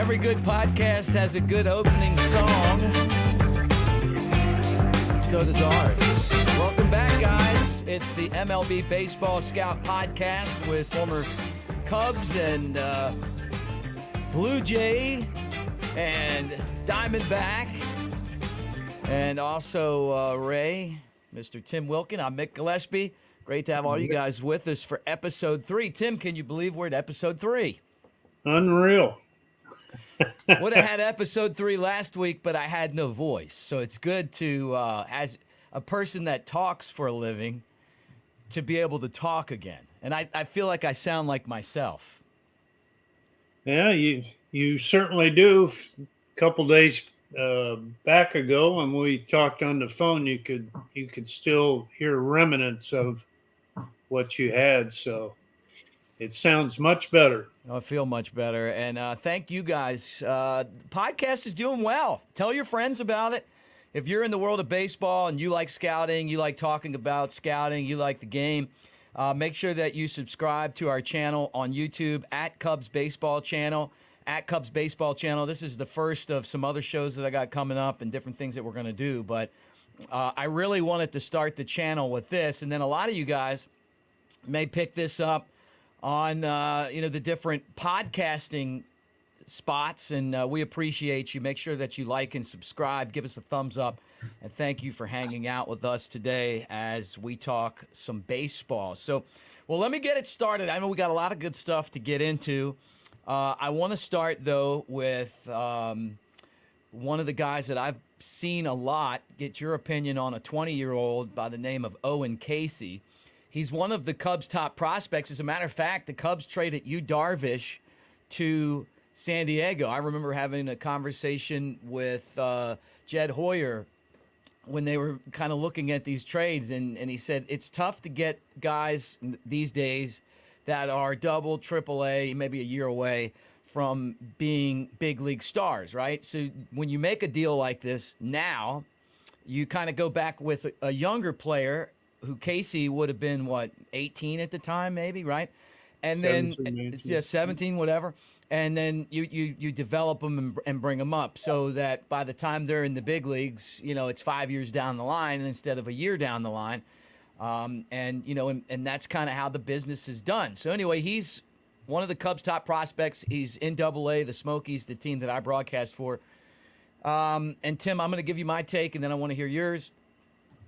Every good podcast has a good opening song. So does ours. Welcome back, guys. It's the MLB Baseball Scout podcast with former Cubs and Blue Jay and Diamondback, and also Ray, Mr. Tim Wilken. I'm Mick Gillispie. Great to have all you guys with us for episode 3. Tim, can you believe we're at episode 3? Unreal. Would have had episode 3 last week, but I had no voice. So it's good to, as a person that talks for a living, to be able to talk again. And I feel like I sound like myself. Yeah, you certainly do. A couple days back ago, when we talked on the phone, you could still hear remnants of what you had. So it sounds much better. I feel much better. And thank you guys. The podcast is doing well. Tell your friends about it. If you're in the world of baseball and you like scouting, you like talking about scouting, you like the game, make sure that you subscribe to our channel on YouTube at Cubs Baseball Channel. At Cubs Baseball Channel. This is the first of some other shows that I got coming up and different things that we're going to do. But I really wanted to start the channel with this. And then a lot of you guys may pick this up on the different podcasting spots, and we appreciate you. Make sure that you like and subscribe, give us a thumbs up, and thank you for hanging out with us today as we talk some baseball. So, well, let me get it started. I know we got a lot of good stuff to get into. I want to start, though, with one of the guys that I've seen a lot. Get your opinion on a 20-year-old by the name of Owen Caissie. He's one of the Cubs' top prospects. As a matter of fact, the Cubs traded Yu Darvish to San Diego. I remember having a conversation with Jed Hoyer when they were kind of looking at these trades, and he said it's tough to get guys these days that are double, triple A, maybe a year away from being big league stars, right? So when you make a deal like this now, you kind of go back with a younger player who Caissie would have been, 18 at the time, maybe, right? And 17, then, 17, whatever. And then you develop them and bring them up so that by the time they're in the big leagues, it's 5 years down the line instead of a year down the line. And that's kind of how the business is done. So anyway, he's one of the Cubs' top prospects. He's in Double-A, the Smokies, the team that I broadcast for. And Tim, I'm going to give you my take, and then I want to hear yours.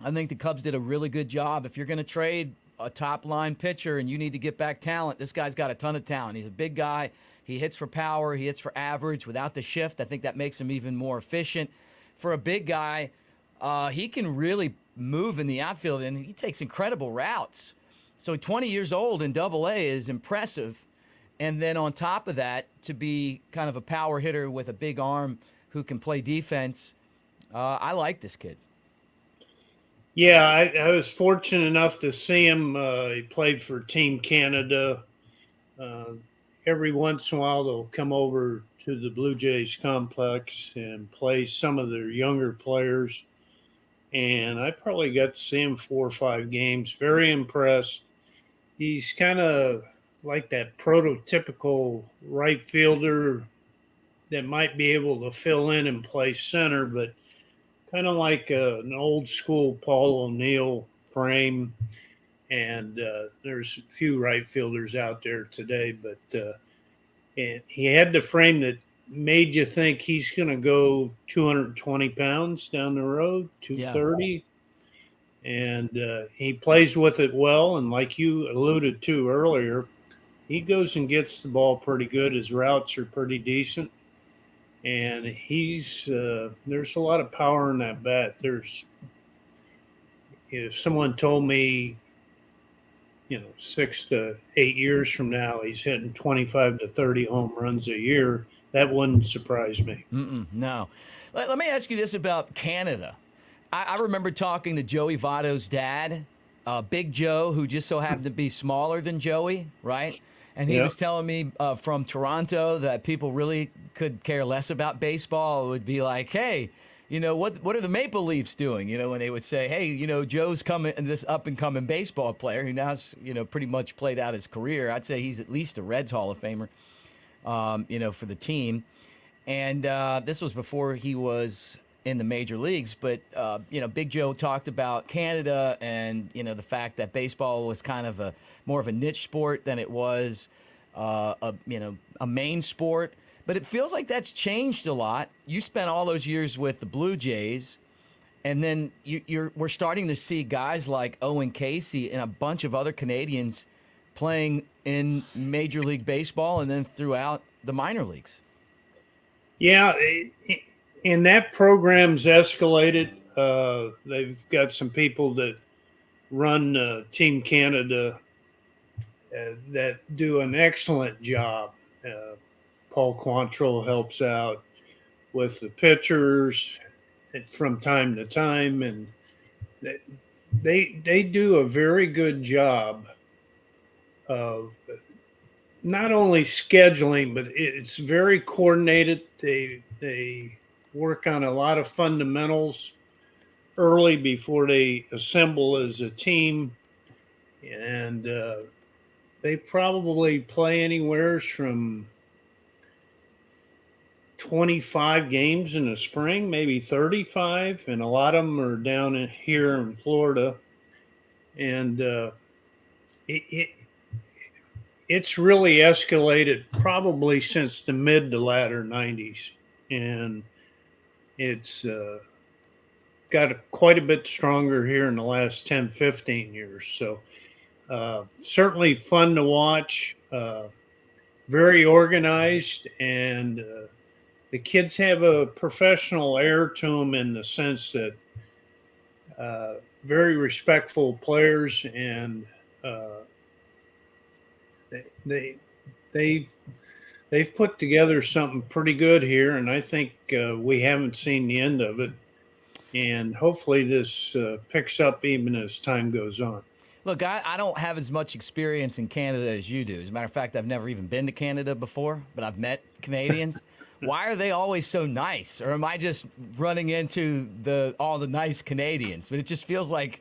I think the Cubs did a really good job. If you're going to trade a top-line pitcher and you need to get back talent, this guy's got a ton of talent. He's a big guy. He hits for power. He hits for average. Without the shift, I think that makes him even more efficient. For a big guy, he can really move in the outfield, and he takes incredible routes. So 20 years old in Double-A is impressive. And then on top of that, to be kind of a power hitter with a big arm who can play defense, I like this kid. Yeah, I was fortunate enough to see him. He played for Team Canada. Every once in a while, they'll come over to the Blue Jays complex and play some of their younger players. And I probably got to see him 4 or 5 games. Very impressed. He's kind of like that prototypical right fielder that might be able to fill in and play center, but kind of like an old school Paul O'Neill frame. And there's a few right fielders out there today, but and he had the frame that made you think he's going to go 220 pounds down the road, 230. Yeah. And he plays with it well. And like you alluded to earlier, he goes and gets the ball pretty good. His routes are pretty decent. And there's a lot of power in that bat. If someone told me, 6 to 8 years from now, he's hitting 25 to 30 home runs a year, that wouldn't surprise me. No. Let me ask you this about Canada. I remember talking to Joey Votto's dad, Big Joe, who just so happened to be smaller than Joey, right? And he was telling me from Toronto that people really could care less about baseball. It would be like, hey, what are the Maple Leafs doing? When they would say, hey, Joe's coming, this up-and-coming baseball player who now's, pretty much played out his career. I'd say he's at least a Reds Hall of Famer, for the team. And this was before he was in the major leagues. But, Big Joe talked about Canada and, the fact that baseball was kind of more of a niche sport than it was, a main sport. But it feels like that's changed a lot. You spent all those years with the Blue Jays. And then we're starting to see guys like Owen Caissie and a bunch of other Canadians playing in Major League Baseball and then throughout the minor leagues. Yeah, and that program's escalated. They've got some people that run Team Canada that do an excellent job. Paul Quantrill helps out with the pitchers from time to time, and they do a very good job of not only scheduling, but it's very coordinated. They work on a lot of fundamentals early before they assemble as a team, and they probably play anywhere from 25 games in the spring, maybe 35, and a lot of them are down here in Florida. And it's really escalated probably since the mid to latter 90s. And it's got quite a bit stronger here in the last 10, 15 years. So certainly fun to watch, very organized, and the kids have a professional air to them in the sense that very respectful players, and they've put together something pretty good here, and I think we haven't seen the end of it. And hopefully this picks up even as time goes on. Look, I don't have as much experience in Canada as you do. As a matter of fact, I've never even been to Canada before, but I've met Canadians. Why are they always so nice? Or am I just running into all the nice Canadians? But it just feels like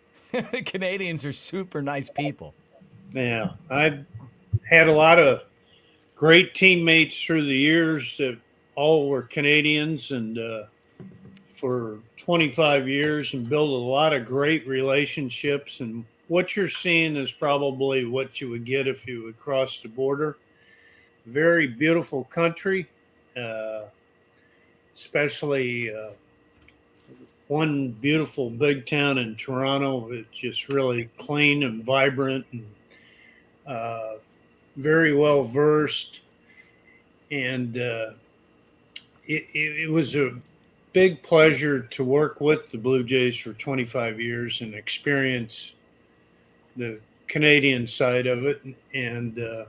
Canadians are super nice people. Yeah, I've had a lot of great teammates through the years that all were Canadians, and for 25 years, and built a lot of great relationships. And what you're seeing is probably what you would get if you would cross the border. Very beautiful country. Especially one beautiful big town in Toronto. It's just really clean and vibrant, and very well versed. And it was a big pleasure to work with the Blue Jays for 25 years and experience the Canadian side of it. And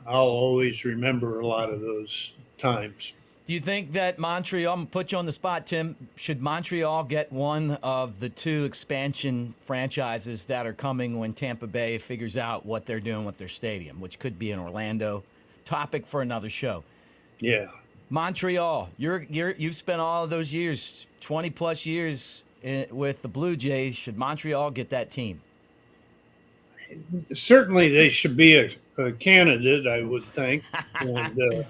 I'll always remember a lot of those times. Do you think that Montreal, I'm going to put you on the spot, Tim, should Montreal get one of the two expansion franchises that are coming when Tampa Bay figures out what they're doing with their stadium, which could be in Orlando? Topic for another show. Yeah. Montreal, you've spent all of those years, 20-plus years with the Blue Jays. Should Montreal get that team? Certainly they should be a candidate, I would think. And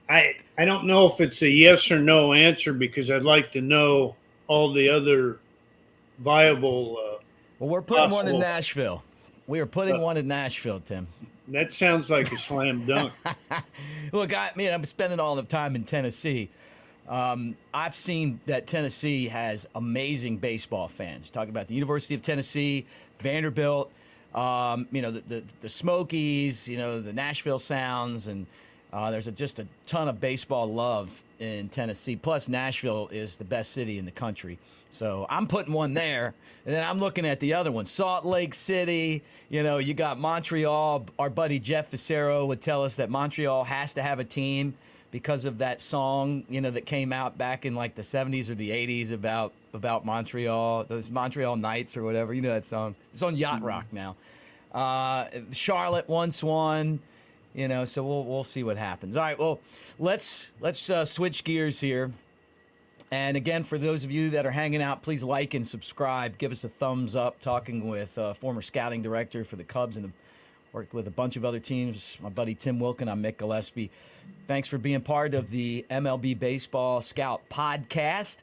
I don't know if it's a yes or no answer, because I'd like to know all the other viable well, we're putting one in Nashville. We are putting one in Nashville, Tim. That sounds like a slam dunk. Look, I'm spending all the time in Tennessee. I've seen that Tennessee has amazing baseball fans. Talk about the University of Tennessee, Vanderbilt, the Smokies, the Nashville Sounds, and there's just a ton of baseball love in Tennessee. Plus, Nashville is the best city in the country. So I'm putting one there, and then I'm looking at the other one. Salt Lake City, you got Montreal. Our buddy Jeff Facero would tell us that Montreal has to have a team because of that song, that came out back in like the 70s or the 80s about Montreal, those Montreal Nights or whatever. You know that song. It's on Yacht Rock now. Charlotte once won, so we'll see what happens. All right, well, let's switch gears here. And again, for those of you that are hanging out, please like and subscribe. Give us a thumbs up. Talking with former scouting director for the Cubs and the worked with a bunch of other teams. My buddy Tim Wilken, I'm Mick Gillispie. Thanks for being part of the MLB Baseball Scout podcast.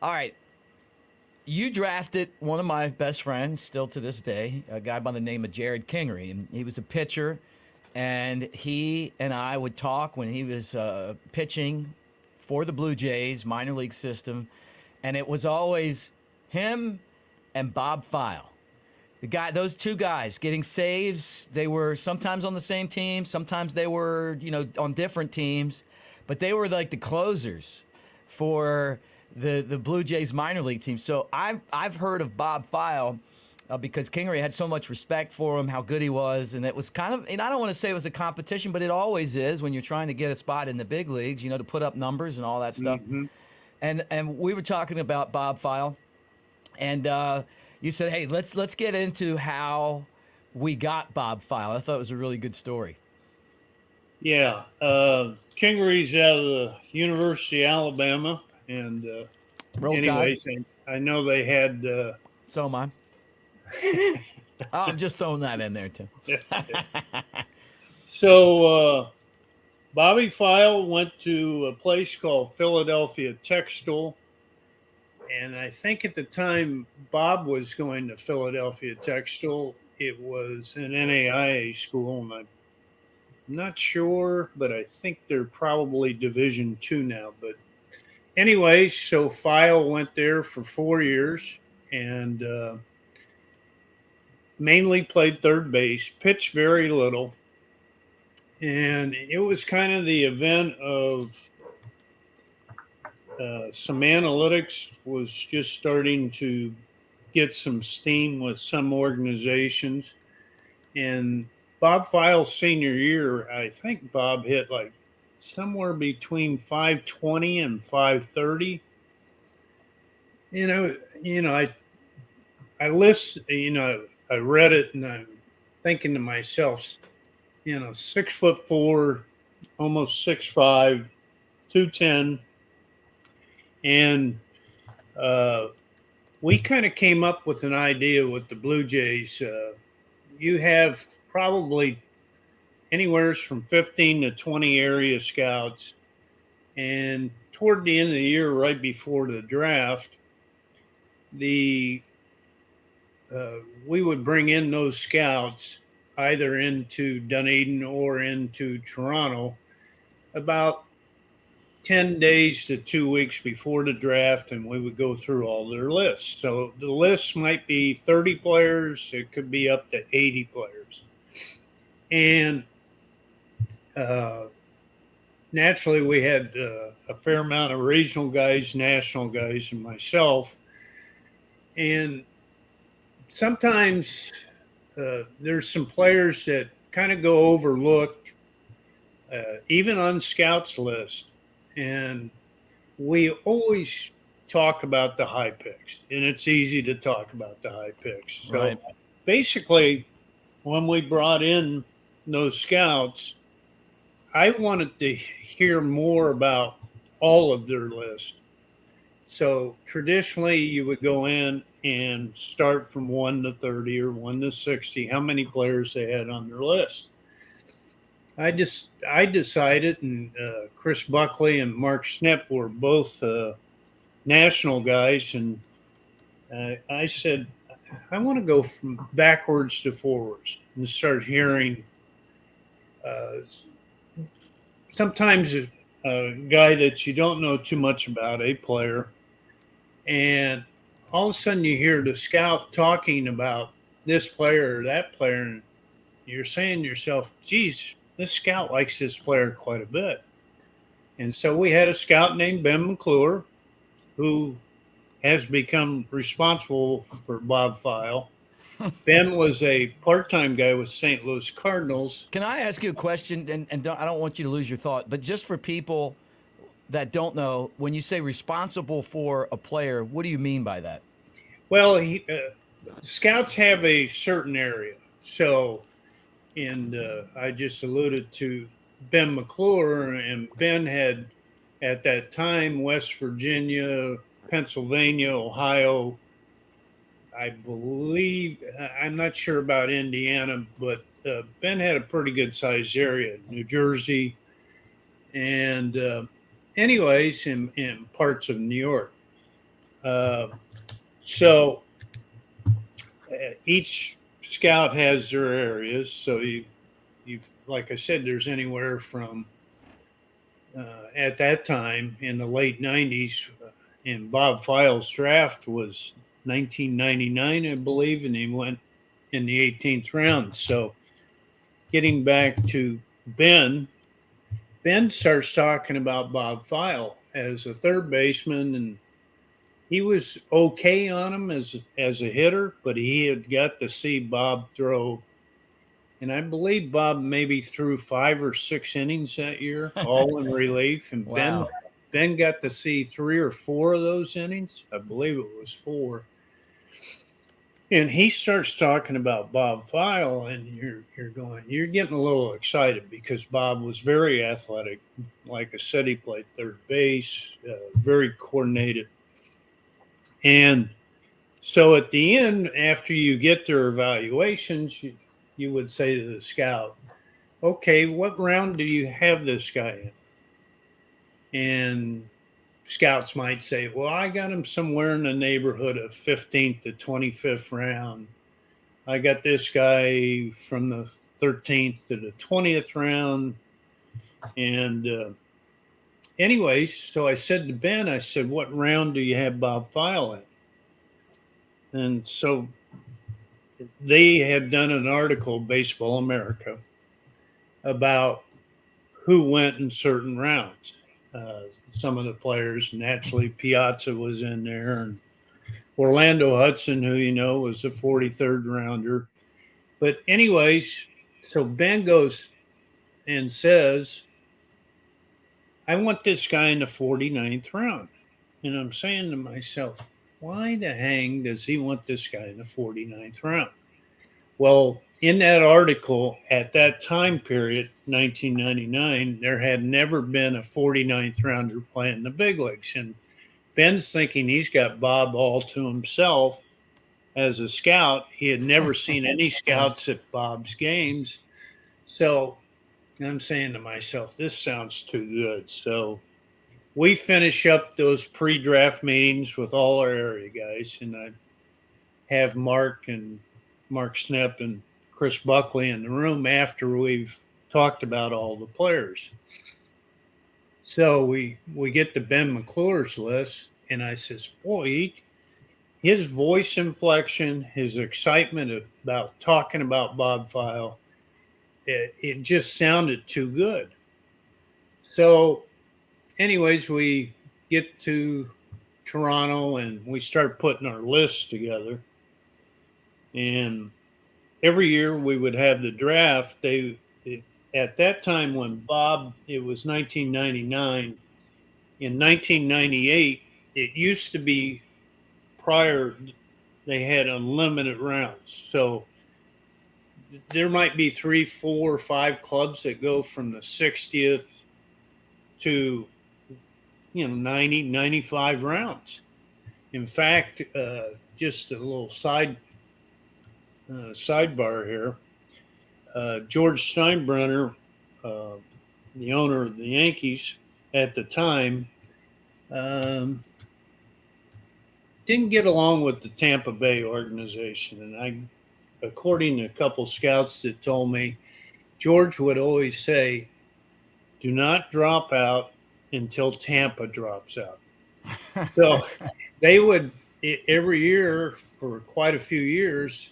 All right. You drafted one of my best friends, still to this day, a guy by the name of Jared Kingery. And he was a pitcher, and he and I would talk when he was pitching for the Blue Jays minor league system, and it was always him and Bob File. Those two guys getting saves. They were sometimes on the same team, sometimes they were, on different teams, but they were like the closers for the Blue Jays minor league team. So I've heard of Bob File because Kingery had so much respect for him, how good he was, and it was kind of, and I don't want to say it was a competition, but it always is when you're trying to get a spot in the big leagues, to put up numbers and all that stuff. Mm-hmm. And we were talking about Bob File, and you said, hey, let's get into how we got Bob File. I thought it was a really good story. Yeah, Kingery's out of the University of Alabama. And anyways, I know they had. So am I. I'm just throwing that in there, too. So Bobby File went to a place called Philadelphia Textile. And I think at the time Bob was going to Philadelphia Textile, it was an NAIA school. And I'm not sure, but I think they're probably Division II now. But anyway, so File went there for 4 years and mainly played third base, pitched very little. And it was kind of the event of some analytics was just starting to get some steam with some organizations. And Bob File's senior year, I think Bob hit like somewhere between 520 and 530. I read it and I'm thinking to myself, 6'4", almost 6'5", 210. And we kind of came up with an idea with the Blue Jays. You have probably anywhere from 15 to 20 area scouts. And toward the end of the year, right before the draft, we would bring in those scouts either into Dunedin or into Toronto about 10 days to 2 weeks before the draft, and we would go through all their lists. So the list might be 30 players. It could be up to 80 players. And naturally, we had a fair amount of regional guys, national guys, and myself. And sometimes there's some players that kind of go overlooked, even on scouts list. And we always talk about the high picks, and it's easy to talk about the high picks. So right. Basically, when we brought in those scouts, I wanted to hear more about all of their list. So traditionally, you would go in and start from 1 to 30 or 1 to 60, how many players they had on their list. I decided, and Chris Buckley and Mark Snip were both national guys, and I said, I want to go from backwards to forwards and start hearing sometimes a guy that you don't know too much about, a player, and all of a sudden you hear the scout talking about this player or that player, and you're saying to yourself, geez, this scout likes this player quite a bit. And so we had a scout named Ben McClure who has become responsible for Bob File. Ben was a part-time guy with St. Louis Cardinals. Can I ask you a question? And I don't want you to lose your thought, but just for people that don't know, when you say responsible for a player, what do you mean by that? Well, scouts have a certain area. So, and I just alluded to Ben McClure, and Ben had at that time West Virginia, Pennsylvania, Ohio, I believe, I'm not sure about Indiana, but Ben had a pretty good sized area, New Jersey, and anyways, in parts of New York. Uh, so each scout has their areas. So you like I said, there's anywhere from at that time in the late '90s, and Bob File's draft was 1999, I believe, and he went in the 18th round. So getting back to Ben, Ben starts talking about Bob File as a third baseman, and he was okay on him as a hitter, but he had got to see Bob throw, and I believe Bob maybe threw 5 or 6 innings that year, all in relief. And Wow. Ben got to see 3 or 4 of those innings. I believe it was 4. And he starts talking about Bob File, and you're getting a little excited because Bob was very athletic. Like I said, he played third base, very coordinated. And so at the end, after you get their evaluations, you would say to the scout, okay, what round do you have this guy in? And scouts might say, well, I got him somewhere in the neighborhood of 15th to 25th round. I got this guy from the 13th to the 20th round. And anyways, so I said to Ben, I said, what round do you have Bob File in? And so they had done an article, Baseball America, about who went in certain rounds. Some of the players, naturally, Piazza was in there, and Orlando Hudson, who was a 43rd rounder. But anyways, so Ben goes and says, I want this guy in the 49th round. And I'm saying to myself, why the hang does he want this guy in the 49th round? Well, in that article, at that time period, 1999, there had never been a 49th rounder playing the big leagues. And Ben's thinking he's got Bob all to himself as a scout. He had never seen any scouts at Bob's games. So I'm saying to myself, this sounds too good. So we finish up those pre-draft meetings with all our area guys, and I have Mark Snip and Chris Buckley in the room after we've talked about all the players. So we get to Ben McClure's list, and I says, boy, his voice inflection, his excitement about talking about Bob File, it just sounded too good. So anyways, we get to Toronto and we start putting our lists together. And every year we would have the draft. At that time when Bob, it was 1999. In 1998, it used to be prior, they had unlimited rounds. So there might be 3, 4, 5 clubs that go from the 60th to 90, 95 rounds. In fact, just a little sidebar here. George Steinbrenner, the owner of the Yankees at the time, didn't get along with the Tampa Bay organization. And according to a couple scouts that told me, George would always say, do not drop out until Tampa drops out. So they would, every year for quite a few years,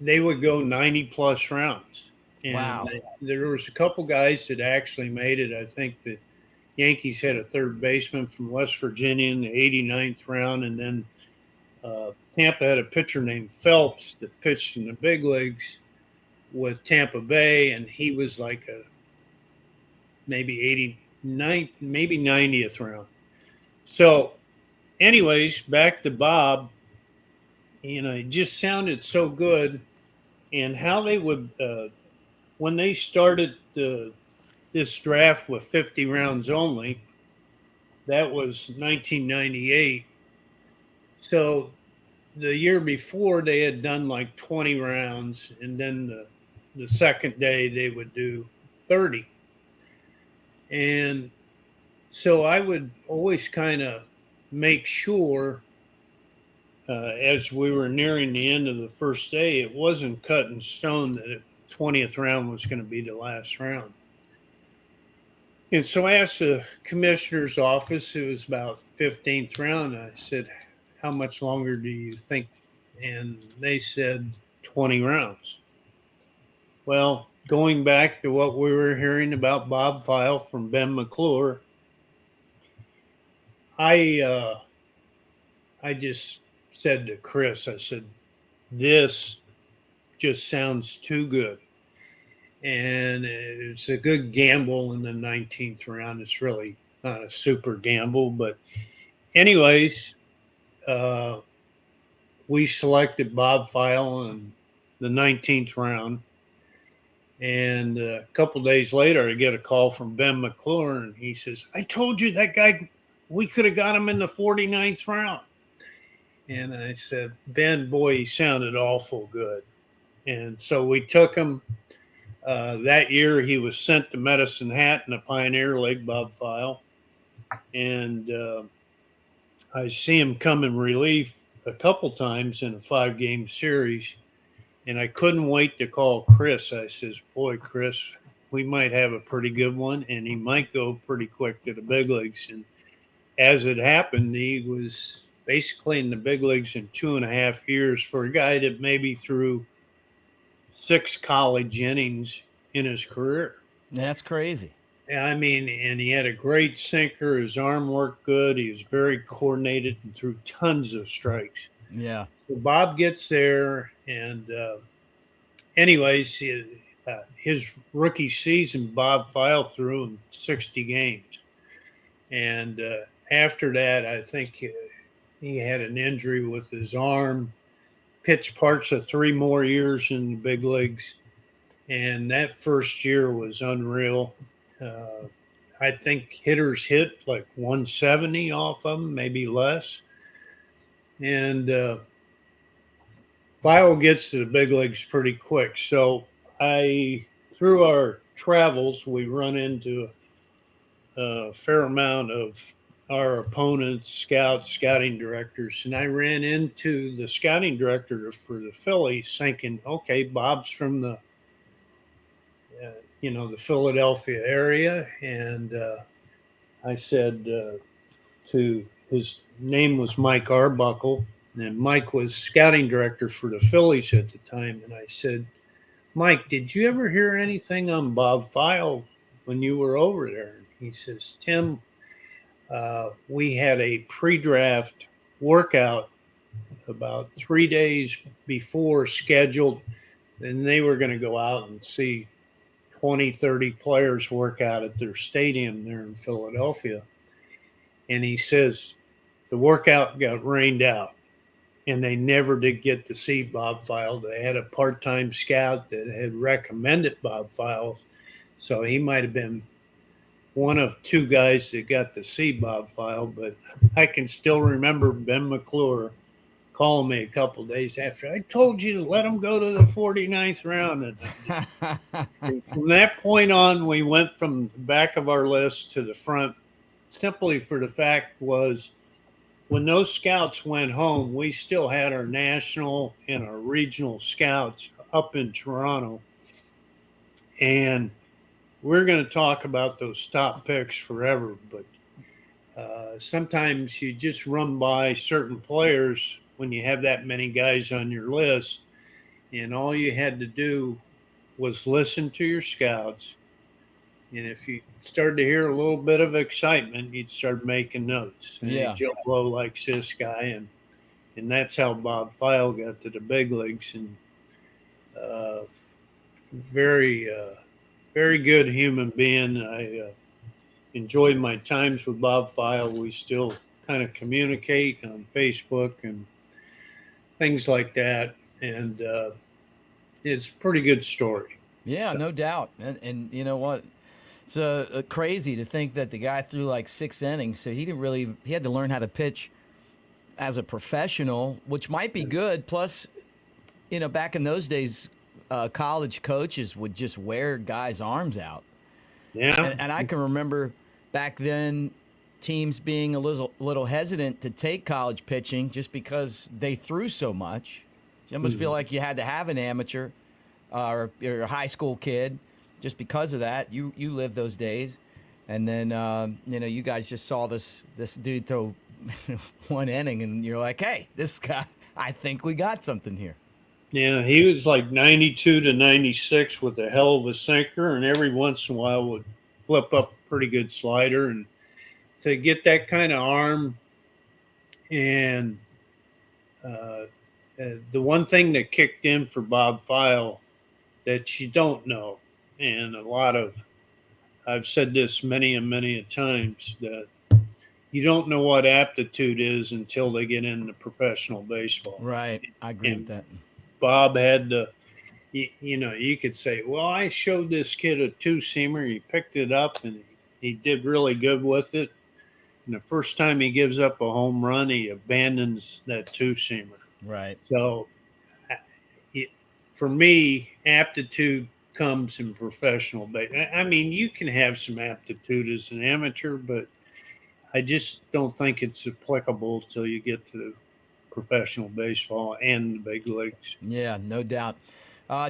they would go 90 plus rounds. And Wow. there was a couple guys that actually made it. I think the Yankees had a third baseman from West Virginia in the 89th round. And then Tampa had a pitcher named Phelps that pitched in the big leagues with Tampa Bay. And he was like maybe 90th round. So anyways, back to Bob, it just sounded so good. And how they would, when they started this draft with 50 rounds only, that was 1998. So the year before they had done like 20 rounds, and then the second day they would do 30. And so I would always kind of make sure as we were nearing the end of the first day, it wasn't cut in stone that the 20th round was going to be the last round. And so I asked the commissioner's office, it was about 15th round. I said, how much longer do you think? And they said 20 rounds. Well, going back to what we were hearing about Bob File from Ben McClure, I just said to Chris, I said, this just sounds too good. And it's a good gamble in the 19th round. It's really not a super gamble. But anyways, we selected Bob File in the 19th round. And a couple days later, I get a call from Ben McClure, and he says, I told you that guy, we could have got him in the 49th round. And I said, Ben, boy, he sounded awful good. And so we took him. That year, he was sent to Medicine Hat in the Pioneer League, Bob File. And I see him come in relief a couple times in a 5-game series. And I couldn't wait to call Chris. I says, boy, Chris, we might have a pretty good one, and he might go pretty quick to the big leagues. And as it happened, he was basically in the big leagues in 2.5 years for a guy that maybe threw 6 college innings in his career. That's crazy. I mean, and he had a great sinker. His arm worked good. He was very coordinated and threw tons of strikes. Yeah. So Bob gets there, and anyways, his rookie season, Bob File threw in 60 games. And after that, I think he had an injury with his arm, pitched parts of 3 more years in the big leagues. And that first year was unreal. I think hitters hit like 170 off of him, maybe less. And File gets to the big leagues pretty quick. So through our travels, we run into a fair amount of our opponents, scouts, scouting directors. And I ran into the scouting director for the Phillies thinking, okay, Bob's from the Philadelphia area. And I said to his name was Mike Arbuckle, and Mike was scouting director for the Phillies at the time. And I said, Mike, did you ever hear anything on Bob File when you were over there? And he says, Tim, we had a pre-draft workout about 3 days before scheduled, and they were going to go out and see 20, 30 players work out at their stadium there in Philadelphia. And he says the workout got rained out, and they never did get to see Bob File. They had a part-time scout that had recommended Bob File, so he might have been one of 2 guys that got to see Bob File. But I can still remember Ben McClure calling me a couple of days after. I told you to let him go to the 49th round. And from that point on, we went from the back of our list to the front, simply for the fact was when those scouts went home, we still had our national and our regional scouts up in Toronto. And we're going to talk about those top picks forever, but sometimes you just run by certain players when you have that many guys on your list, and all you had to do was listen to your scouts. And if you started to hear a little bit of excitement, you'd start making notes. And Yeah. Joe Blow likes this guy, and that's how Bob File got to the big leagues. And very good human being. I enjoyed my times with Bob File. We still kind of communicate on Facebook and things like that. And it's a pretty good story. Yeah, no doubt. And you know what? It's crazy to think that the guy threw like 6 innings, so he had to learn how to pitch as a professional, which might be good. Plus, back in those days, college coaches would just wear guys' arms out. Yeah. And I can remember back then teams being a little hesitant to take college pitching just because they threw so much. You almost feel like you had to have an amateur or a high school kid just because of that. You lived those days. And then, you guys just saw this dude throw one inning, and you're like, hey, this guy, I think we got something here. Yeah, he was like 92 to 96 with a hell of a sinker, and every once in a while would flip up a pretty good slider. And to get that kind of arm, and the one thing that kicked in for Bob File that you don't know, and I've said this many and many a times, that you don't know what aptitude is until they get into professional baseball. Right. I agree with that. Bob had you could say, well, I showed this kid a two-seamer. He picked it up, and he did really good with it. And the first time he gives up a home run, he abandons that two-seamer. Right. So for me, aptitude comes in professional baseball. I mean, you can have some aptitude as an amateur, but I just don't think it's applicable till you get to professional baseball and the big leagues. Yeah, no doubt.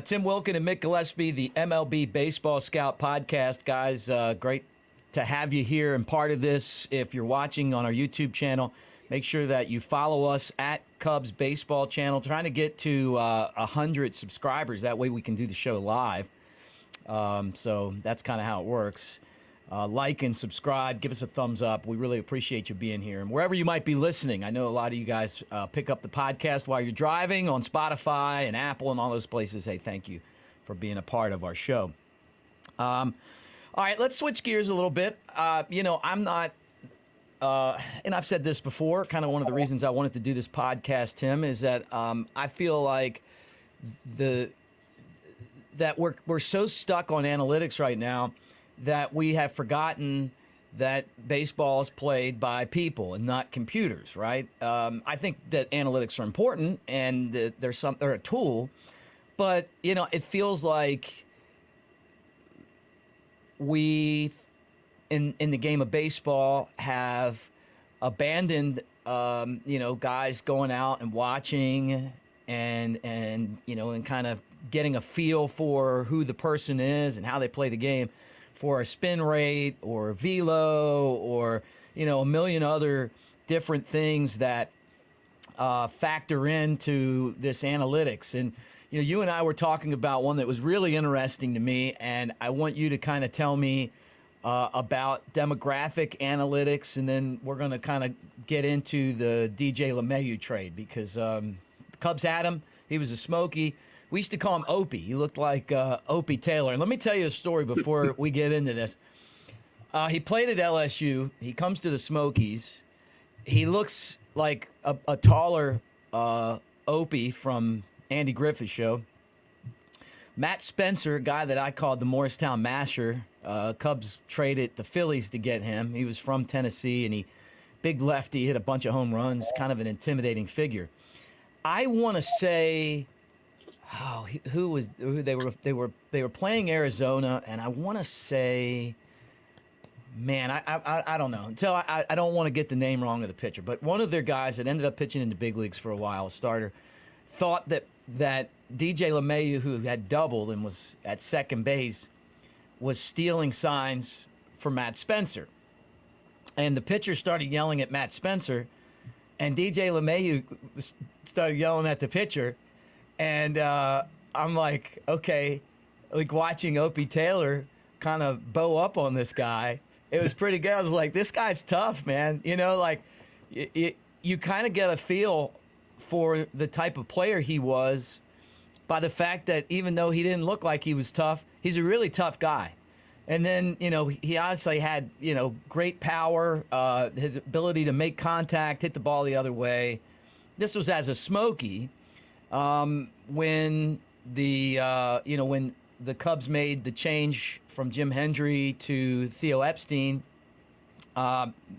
Tim Wilken and Mick Gillispie, the MLB Baseball Scout podcast. Guys, great to have you here and part of this. If you're watching on our YouTube channel, make sure that you follow us at Cubs Baseball Channel. Trying to get to 100 subscribers. That way we can do the show live. So that's kind of how it works. Like and subscribe. Give us a thumbs up. We really appreciate you being here. And wherever you might be listening, I know a lot of you guys pick up the podcast while you're driving on Spotify and Apple and all those places. Hey, thank you for being a part of our show. All right, let's switch gears a little bit. I'm not, and I've said this before, kind of one of the reasons I wanted to do this podcast, Tim, is that I feel like that we're so stuck on analytics right now that we have forgotten that baseball is played by people and not computers, right? I think that analytics are important and that they're a tool, but it feels like we in the game of baseball have abandoned guys going out and watching and kind of getting a feel for who the person is and how they play the game for a spin rate or a velo or a million other different things that factor into this analytics. And you and I were talking about one that was really interesting to me, and I want you to kind of tell me about demographic analytics, and then we're going to kind of get into the D.J LeMahieu trade because the Cubs had him. He was a Smoky. We used to call him Opie. He looked like Opie Taylor. And let me tell you a story before we get into this. He played at LSU. He comes to the Smokies. He looks like a taller Opie from Andy Griffith's show. Matt Spencer, a guy that I called the Morristown Masher. Cubs traded the Phillies to get him. He was from Tennessee, and big lefty, hit a bunch of home runs, kind of an intimidating figure. I want to say, who they were playing Arizona, and I want to say, man, I don't know. Until I don't want to get the name wrong of the pitcher, but one of their guys that ended up pitching in the big leagues for a while, a starter, thought that D.J. LeMahieu, who had doubled and was at second base, was stealing signs for Matt Spencer. And the pitcher started yelling at Matt Spencer, and D.J. LeMahieu started yelling at the pitcher. And I'm like, okay, like watching Opie Taylor kind of bow up on this guy. It was pretty good. I was like, this guy's tough, man. You kind of get a feel for the type of player he was by the fact that even though he didn't look like he was tough, he's a really tough guy. And then, he obviously had, great power, his ability to make contact, hit the ball the other way. This was as a Smoky. When the Cubs made the change from Jim Hendry to Theo Epstein,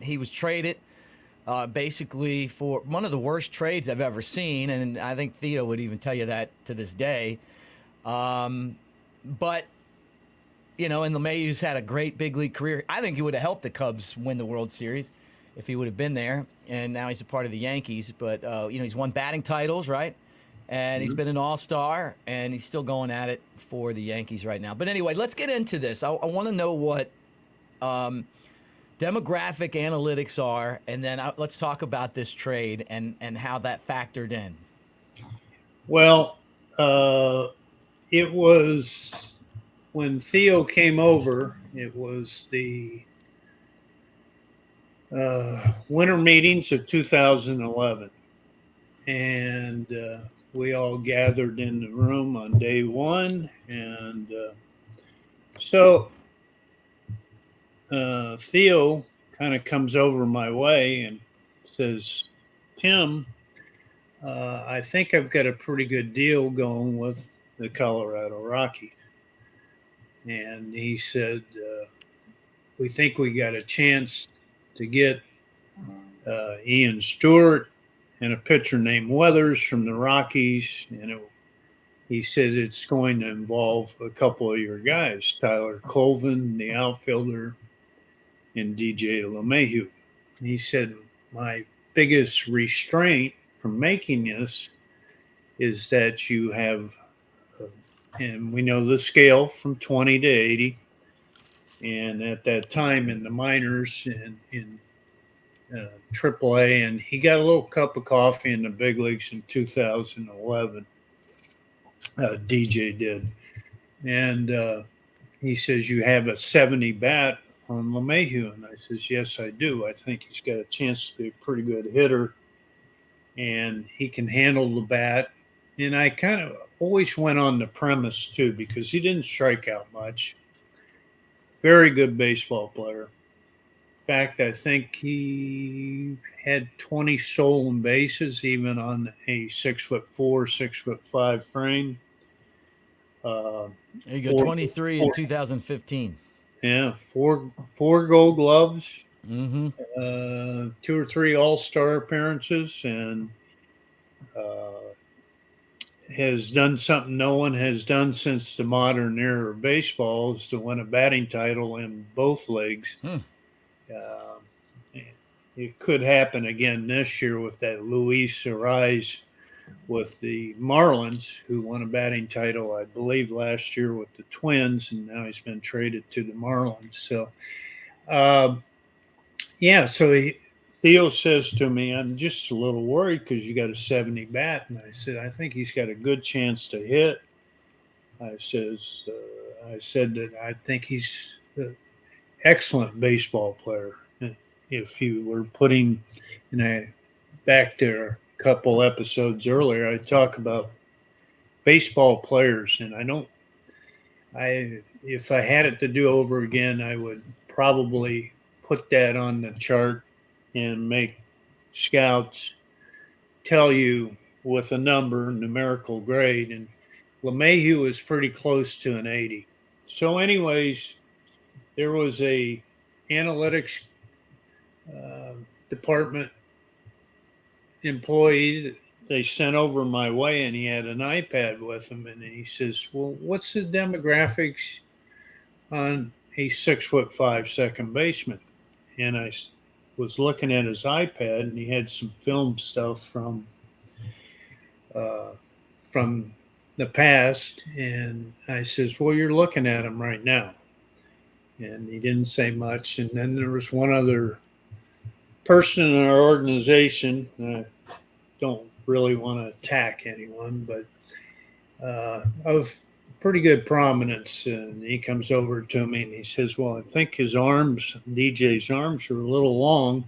he was traded basically for one of the worst trades I've ever seen, and I think Theo would even tell you that to this day. But, and LeMahieu's had a great big league career. I think he would have helped the Cubs win the World Series if he would have been there, and now he's a part of the Yankees. But, he's won batting titles, right? And he's been an all-star, and he's still going at it for the Yankees right now. But anyway, let's get into this. I want to know what demographic analytics are, and then let's talk about this trade and how that factored in. Well, it was when Theo came over, it was the winter meetings of 2011. And we all gathered in the room on day one. And so Theo kind of comes over my way and says, Tim, I think I've got a pretty good deal going with the Colorado Rockies. And he said, we think we got a chance to get Ian Stewart and a pitcher named Weathers from the Rockies. And he says it's going to involve a couple of your guys, Tyler Colvin, the outfielder, and D.J LeMahieu. He said, my biggest restraint from making this is that you have, and we know the scale from 20 to 80. And at that time in the minors and in AAA, and he got a little cup of coffee in the big leagues in 2011. DJ did. And he says, you have a 70 bat on LeMahieu. And I says, yes, I do. I think he's got a chance to be a pretty good hitter, and he can handle the bat. And I kind of always went on the premise, too, because he didn't strike out much. Very good baseball player. In fact, I think he had 20 stolen bases, even on a 6'4", 6'5" frame. There you go, 23 in 2015. Yeah, four Gold Gloves, Mm-hmm. 2 or 3 All-Star appearances, and has done something no one has done since the modern era of baseball, is to win a batting title in both leagues. It could happen again this year with that Luis Ariz with the Marlins, who won a batting title, I believe, last year with the Twins, and now he's been traded to the Marlins. So, Theo says to me, I'm just a little worried because you got a 70 bat. And I said, I think he's got a good chance to hit. I said that I think he's an excellent baseball player. If you were putting, back there a couple episodes earlier, I talk about baseball players, and if I had it to do over again, I would probably put that on the chart and make scouts tell you with a numerical grade. And LeMahieu is pretty close to an 80. So anyways, there was a analytics department employee that they sent over my way, and he had an iPad with him, and he says, well, what's the demographics on a 6'5" second baseman? And I was looking at his iPad, and he had some film stuff from the past, and I says, well, you're looking at him right now. And he didn't say much. And then there was one other person in our organization, I don't really want to attack anyone, but of pretty good prominence. And he comes over to me and he says, well, I think his arms, DJ's arms, are a little long.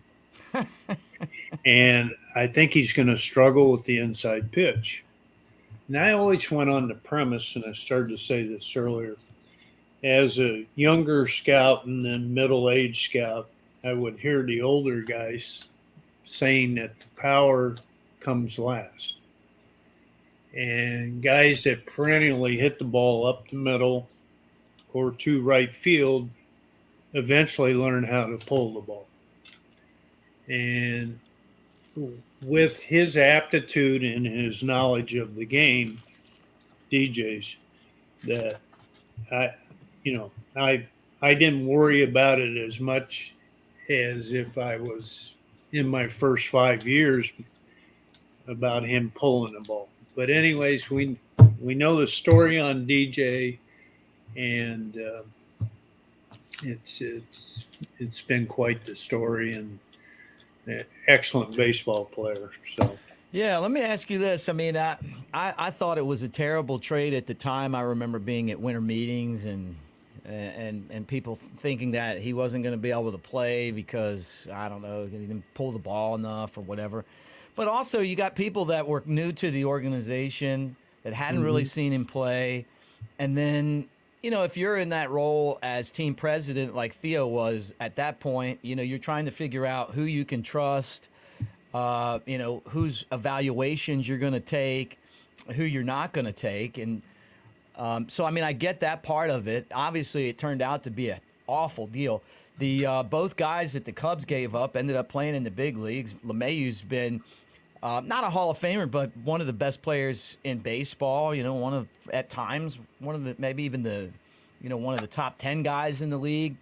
And I think he's going to struggle with the inside pitch. And I always went on the premise, and I started to say this earlier, as a younger scout and then middle-aged scout, I would hear the older guys saying that the power comes last. And guys that perennially hit the ball up the middle or to right field eventually learn how to pull the ball. And with his aptitude and his knowledge of the game, DJs, that I, you know, I didn't worry about it as much as if I was in my first 5 years about him pulling the ball. But anyways, we know the story on DJ, and it's been quite the story, and an excellent baseball player. So. Yeah, let me ask you this. I mean, I thought it was a terrible trade at the time. I remember being at winter meetings and people thinking that he wasn't going to be able to play because, I don't know, he didn't pull the ball enough or whatever. But also you got people that were new to the organization that hadn't really seen him play. And then, you know, if you're in that role as team president like Theo was at that point, you know, you're trying to figure out who you can trust, you know, whose evaluations you're going to take, who you're not going to take. And so, I mean, I get that part of it. Obviously, it turned out to be an awful deal. The both guys that the Cubs gave up ended up playing in the big leagues. LeMahieu's been not a Hall of Famer, but one of the best players in baseball. You know, at times one of the, maybe even the, you know, one of the top 10 guys in the league.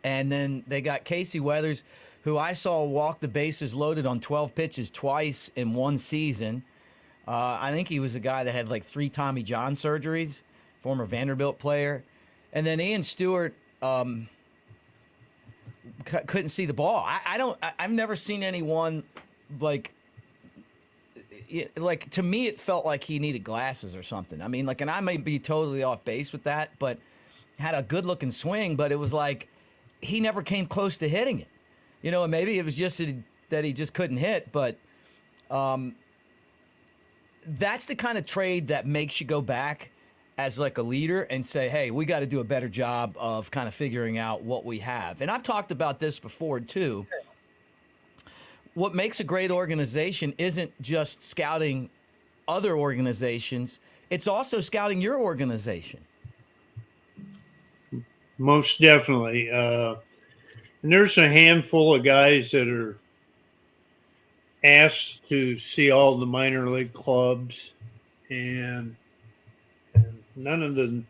And then they got Casey Weathers, who I saw walk the bases loaded on 12 pitches twice in one season. I think he was a guy that had like 3 Tommy John surgeries, former Vanderbilt player. And then Ian Stewart couldn't see the ball. I've never seen anyone like to me, it felt like he needed glasses or something. I mean, like, and I may be totally off base with that, but had a good looking swing, but it was like he never came close to hitting it. You know, and maybe it was just that he just couldn't hit, but that's the kind of trade that makes you go back as like a leader and say, hey, we got to do a better job of kind of figuring out what we have. And I've talked about this before too. What makes a great organization isn't just scouting other organizations. It's also scouting your organization. Most definitely. And there's a handful of guys that are asked to see all the minor league clubs, and none of the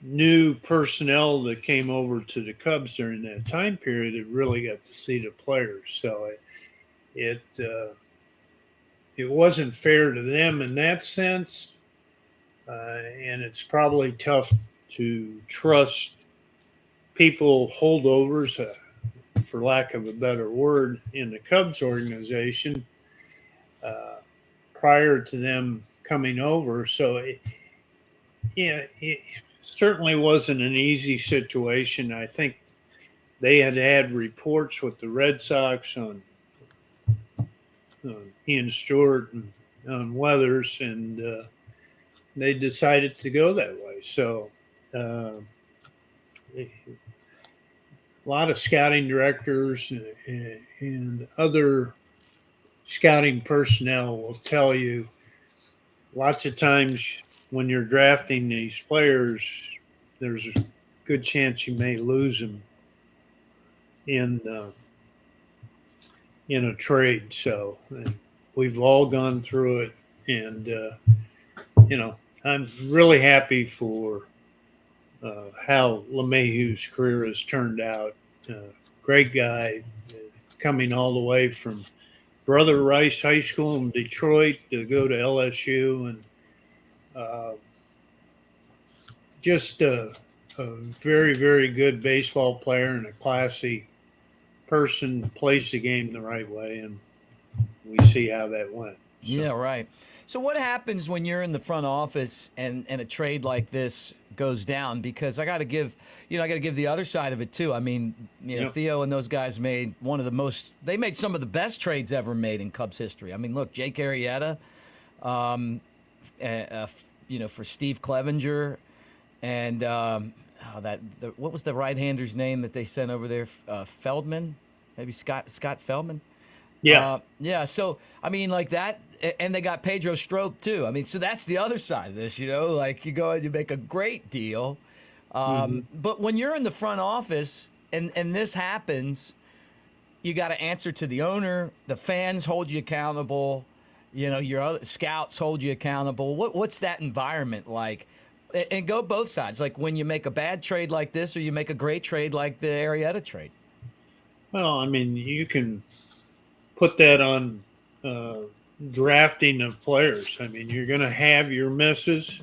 new personnel that came over to the Cubs during that time period had really got to see the players. So it wasn't fair to them in that sense, and it's probably tough to trust people, holdovers, for lack of a better word, in the Cubs organization prior to them coming over. So it certainly wasn't an easy situation. I think they had reports with the Red Sox on Ian Stewart and on Weathers, and they decided to go that way. So a lot of scouting directors and other scouting personnel will tell you lots of times when you're drafting these players, there's a good chance you may lose them in a trade. So we've all gone through it, and you know, I'm really happy for how LeMahieu's career has turned out. Great guy, coming all the way from Brother Rice High School in Detroit to go to LSU, and just a very, very good baseball player and a classy person, plays the game the right way, and we see how that went. So. Yeah, right. So what happens when you're in the front office and a trade like this goes down? Because I got to give the other side of it too. I mean, Yep. Theo and those guys made they made some of the best trades ever made in Cubs history. I mean, look, Jake Arrieta, for Steve Clevenger, and what was the right-hander's name that they sent over there? Feldman, maybe Scott Feldman. Yeah. Yeah. So, I mean, like that, and they got Pedro Strop too. I mean, so that's the other side of this, like you go and you make a great deal. But when you're in the front office and this happens, you got to answer to the owner. The fans hold you accountable. Your other scouts hold you accountable. What's that environment like? And go both sides. Like when you make a bad trade like this, or you make a great trade like the Arrieta trade. Well, I mean, you can put that on drafting of players. I mean, you're going to have your misses.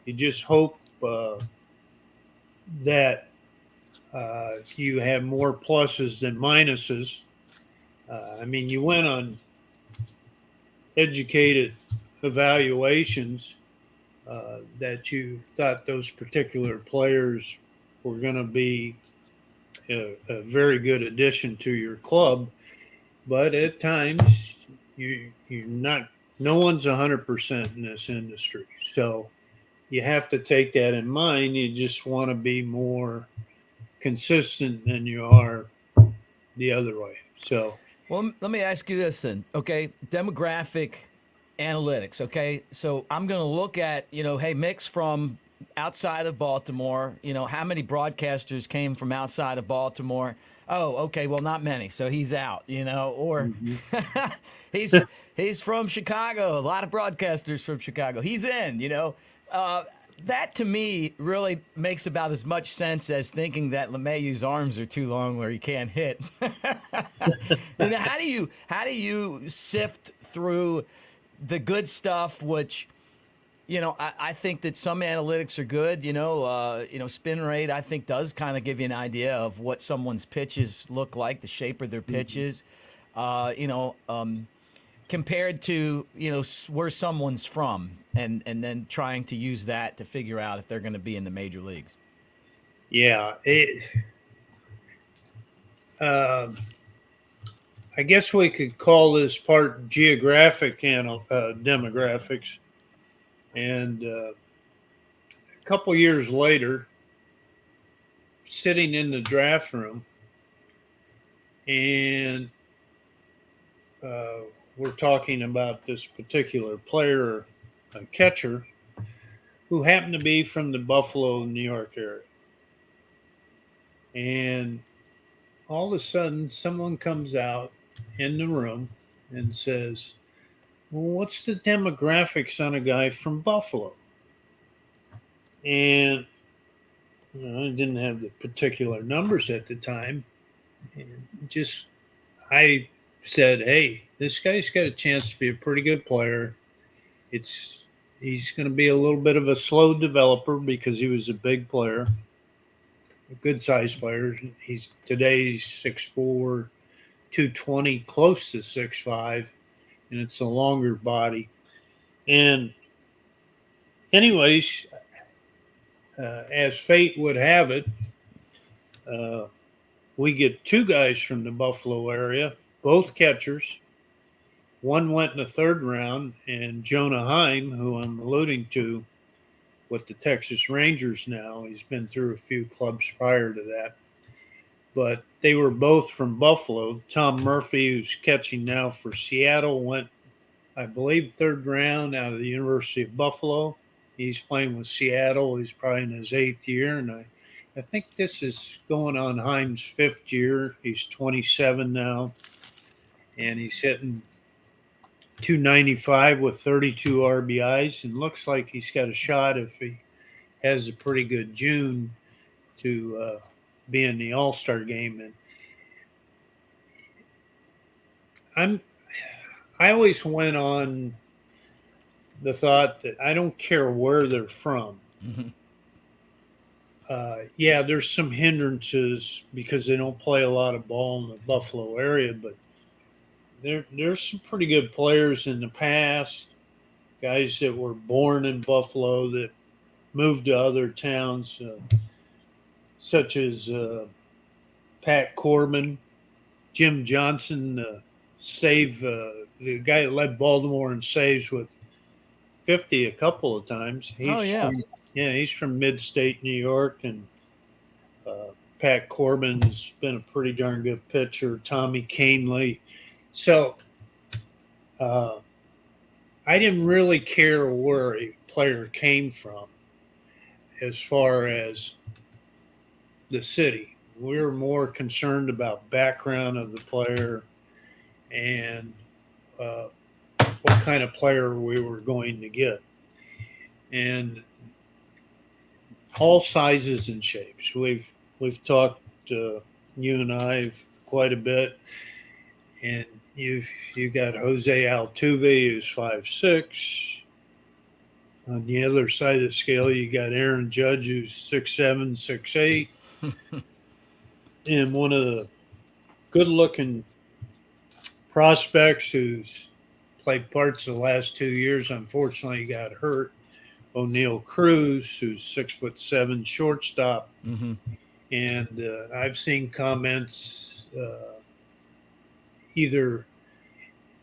You just hope that you have more pluses than minuses. I mean, you went on educated evaluations that you thought those particular players were going to be a very good addition to your club. But at times, you're not. No one's 100% in this industry, so you have to take that in mind. You just want to be more consistent than you are the other way. So, well, let me ask you this then. Okay, demographic analytics. Okay, so I'm going to look at hey, Mick's from outside of Baltimore. How many broadcasters came from outside of Baltimore? Oh, okay. Well, not many, so he's out. Or he's from Chicago. A lot of broadcasters from Chicago. He's in. That to me really makes about as much sense as thinking that LeMahieu's arms are too long where he can't hit. And how do you sift through the good stuff, which I think that some analytics are good. Spin rate I think does kind of give you an idea of what someone's pitches look like, the shape of their pitches. Compared to where someone's from, and then trying to use that to figure out if they're going to be in the major leagues. Yeah, I guess we could call this part geographic demographics. And a couple years later, sitting in the draft room, and we're talking about this particular player, a catcher, who happened to be from the Buffalo, New York area. And all of a sudden, someone comes out in the room and says, well, what's the demographics on a guy from Buffalo? And I didn't have the particular numbers at the time. And I said, hey, this guy's got a chance to be a pretty good player. He's going to be a little bit of a slow developer because he was a big player, a good sized player. He's 6'4", 220, close to 6'5", and it's a longer body. And anyways, as fate would have it, we get two guys from the Buffalo area, both catchers. One went in the third round, and Jonah Heim, who I'm alluding to, with the Texas Rangers now. He's been through a few clubs prior to that. But they were both from Buffalo. Tom Murphy, who's catching now for Seattle, went, I believe, third round out of the University of Buffalo. He's playing with Seattle. He's probably in his 8th year, and I think this is going on Heim's 5th year. He's 27 now, and he's hitting .295 with 32 RBIs, and looks like he's got a shot, if he has a pretty good June, to be in the All-Star game. And I always went on the thought that I don't care where they're from. Mm-hmm. Yeah, there's some hindrances because they don't play a lot of ball in the Buffalo area, but there's some pretty good players in the past, guys that were born in Buffalo that moved to other towns, such as Pat Corbin, Jim Johnson, the guy that led Baltimore in saves with 50 a couple of times. He's from mid-state New York, and Pat Corbin's been a pretty darn good pitcher. Tommy Canely. So I didn't really care where a player came from as far as the city. We were more concerned about background of the player and what kind of player we were going to get. And all sizes and shapes. We've talked, you and I, quite a bit, and you got Jose Altuve, who's 5'6". On the other side of the scale, you got Aaron Judge, who's 6'7", 6'8", and one of the good-looking prospects who's played parts of the last 2 years. Unfortunately, got hurt. O'Neal Cruz, who's 6'7", shortstop. Mm-hmm. And I've seen comments either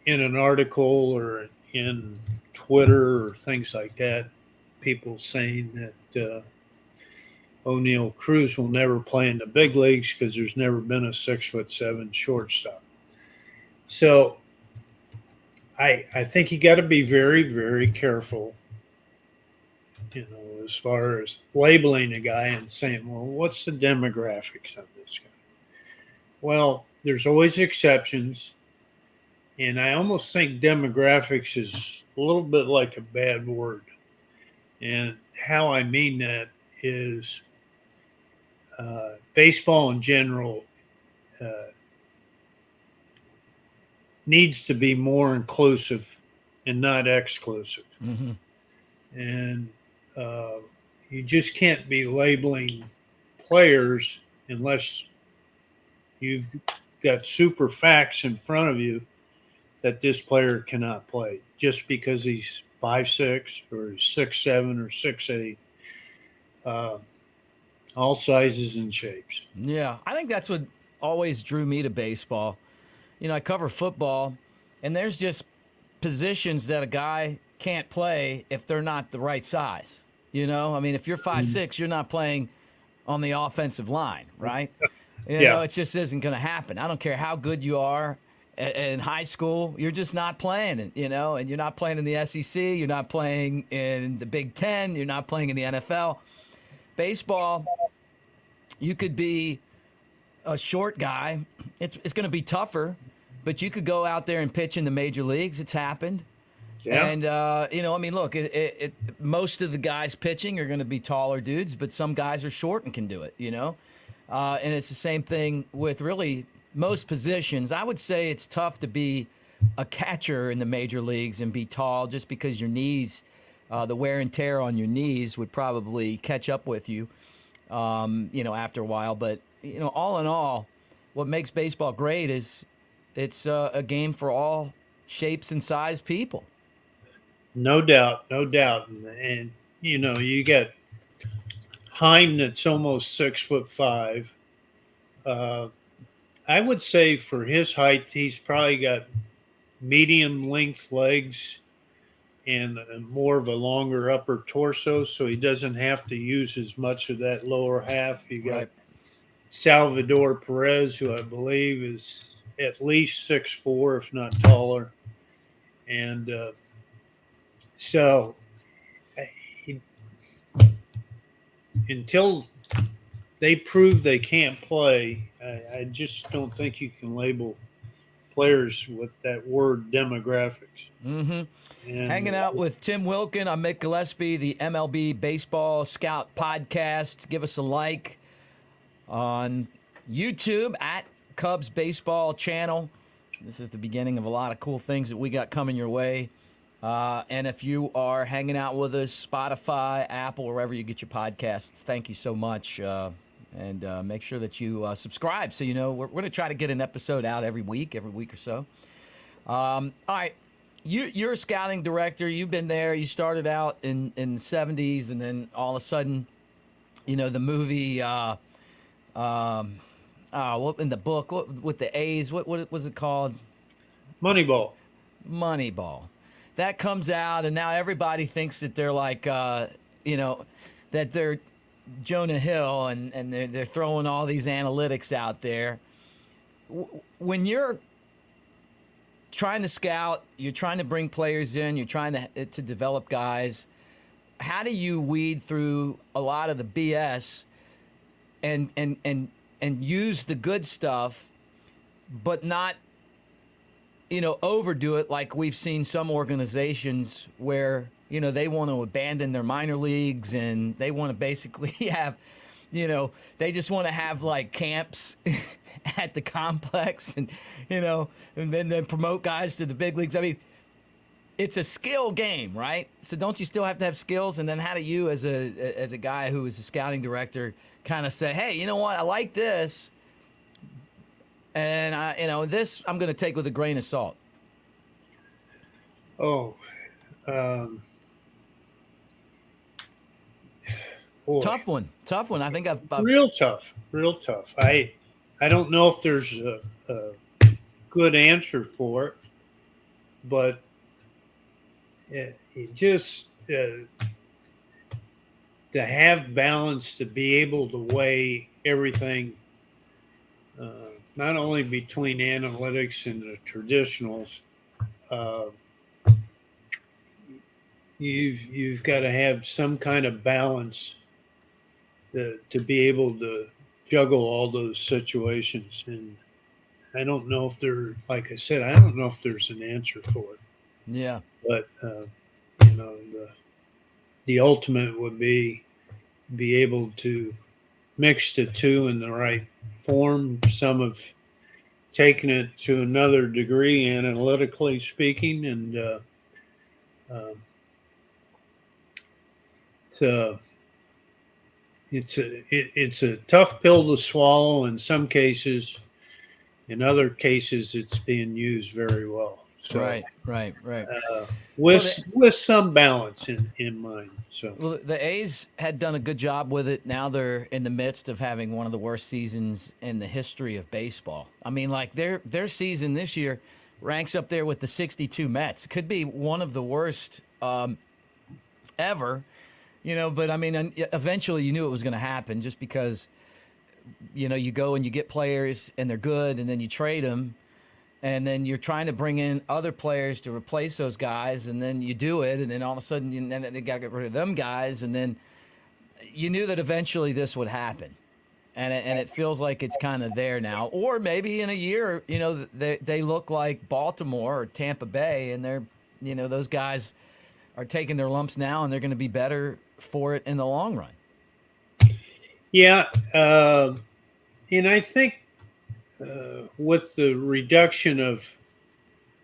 in an article or in Twitter or things like that, people saying that O'Neal Cruz will never play in the big leagues because there's never been a 6'7" shortstop. So I think you got to be very, very careful, as far as labeling a guy and saying, well, what's the demographics of this guy? Well, there's always exceptions. And I almost think demographics is a little bit like a bad word. And how I mean that is baseball in general needs to be more inclusive and not exclusive. Mm-hmm. And you just can't be labeling players unless you've got super facts in front of you that this player cannot play just because he's 5'6" or 6'7" or 6'8". All sizes and shapes. Yeah, I think that's what always drew me to baseball. I cover football, and there's just positions that a guy can't play if they're not the right size. I mean, if you're 5'6", you're not playing on the offensive line, right? It just isn't going to happen. I don't care how good you are in high school, you're just not playing, and you're not playing in the SEC, you're not playing in the Big Ten, you're not playing in the NFL. Baseball, you could be a short guy. It's going to be tougher, but you could go out there and pitch in the major leagues. It's happened. Yeah. And, I mean, look, most of the guys pitching are going to be taller dudes, but some guys are short and can do it, and it's the same thing with really most positions. I would say it's tough to be a catcher in the major leagues and be tall just because your knees, the wear and tear on your knees would probably catch up with you, after a while. But, all in all, what makes baseball great is it's a game for all shapes and size people. No doubt, no doubt. And you got Heim that's almost 6'5". I would say for his height, he's probably got medium length legs and more of a longer upper torso, so he doesn't have to use as much of that lower half. You got Salvador Perez, who I believe is at least 6'4", if not taller. And so until they prove they can't play, I just don't think you can label players with that word demographics. Mm-hmm. And hanging out with Tim Wilken, I'm Mick Gillispie, the MLB Baseball Scout Podcast. Give us a like on YouTube at Cubs Baseball Channel. This is the beginning of a lot of cool things that we got coming your way. And if you are hanging out with us, Spotify, Apple, wherever you get your podcasts, thank you so much. And make sure that you subscribe so we're going to try to get an episode out every week or so. All right. You're a scouting director. You've been there. You started out in the 70s, and then all of a sudden, the movie, what in the book, with the A's, what was it called? Moneyball. That comes out, and now everybody thinks that they're like, that they're Jonah Hill, and they're throwing all these analytics out there. When you're trying to scout, you're trying to bring players in, you're trying to develop guys, how do you weed through a lot of the BS and and use the good stuff, but not, overdo it like we've seen some organizations where, they want to abandon their minor leagues and they want to basically have, they just want to have like camps at the complex and, and then promote guys to the big leagues. I mean, it's a skill game, right? So don't you still have to have skills? And then how do you, as a guy who is a scouting director, kind of say, hey, you know what? I like this. And this I'm going to take with a grain of salt. Oh, boy. Tough one. I think I've real tough. I don't know if there's a good answer for it, but it just to have balance, to be able to weigh everything. Not only between analytics and the traditionals, you've got to have some kind of balance to be able to juggle all those situations. And I don't know if like I said, I don't know if there's an answer for it. Yeah. But the ultimate would be able to mix the two in the right form. Some have taken it to another degree, analytically speaking, and it's a tough pill to swallow in some cases. In other cases, it's being used very well. So, right. With some balance in mind. So, well, the A's had done a good job with it. Now they're in the midst of having one of the worst seasons in the history of baseball. I mean, like their season this year ranks up there with the 62 Mets. Could be one of the worst ever. But I mean, eventually you knew it was going to happen just because, you go and you get players and they're good and then you trade them. And then you're trying to bring in other players to replace those guys, and then you do it, and then all of a sudden they got to get rid of them guys, and then you knew that eventually this would happen, and it feels like it's kind of there now. Or maybe in a year, they look like Baltimore or Tampa Bay, and they're, those guys are taking their lumps now, and they're going to be better for it in the long run. Yeah, and I think. With the reduction of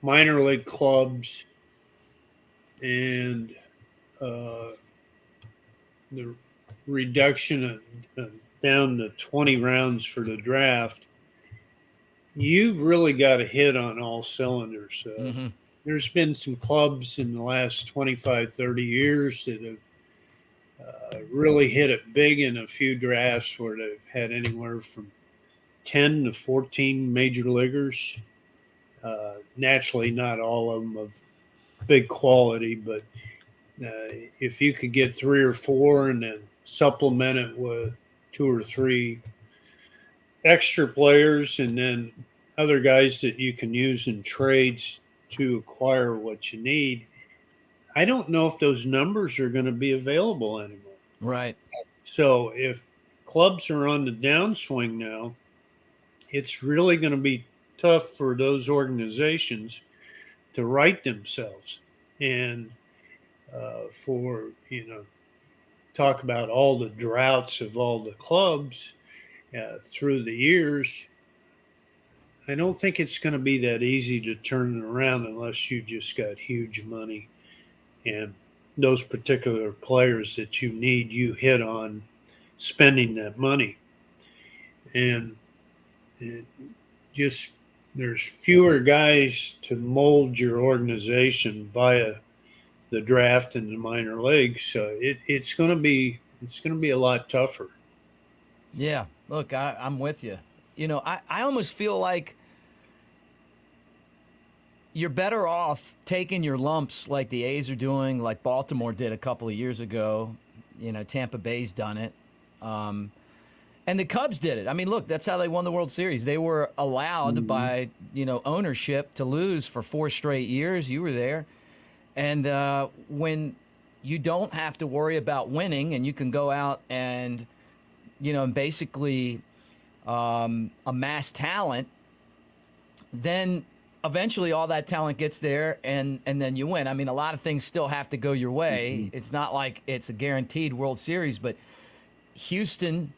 minor league clubs and the reduction down to 20 rounds for the draft, you've really got to hit on all cylinders. There's been some clubs in the last 25, 30 years that have really hit it big in a few drafts where they've had anywhere from 10 to 14 major leaguers. Naturally, not all of them of big quality, but if you could get 3 or 4 and then supplement it with 2 or 3 extra players and then other guys that you can use in trades to acquire what you need, I don't know if those numbers are going to be available anymore. Right. So if clubs are on the downswing now, it's really going to be tough for those organizations to right themselves. And talk about all the droughts of all the clubs through the years, I don't think it's going to be that easy to turn it around unless you just got huge money. And those particular players that you need, you hit on spending that money. And there's fewer guys to mold your organization via the draft and the minor leagues, so it's going to be a lot tougher. Yeah, look, I'm with you. I almost feel like you're better off taking your lumps like the A's are doing, like Baltimore did a couple of years ago. Tampa Bay's done it. And the Cubs did it. I mean, look, that's how they won the World Series. They were allowed by, ownership to lose for 4 straight years. You were there. And when you don't have to worry about winning and you can go out and, basically amass talent, then eventually all that talent gets there and then you win. I mean, a lot of things still have to go your way. It's not like it's a guaranteed World Series, but Houston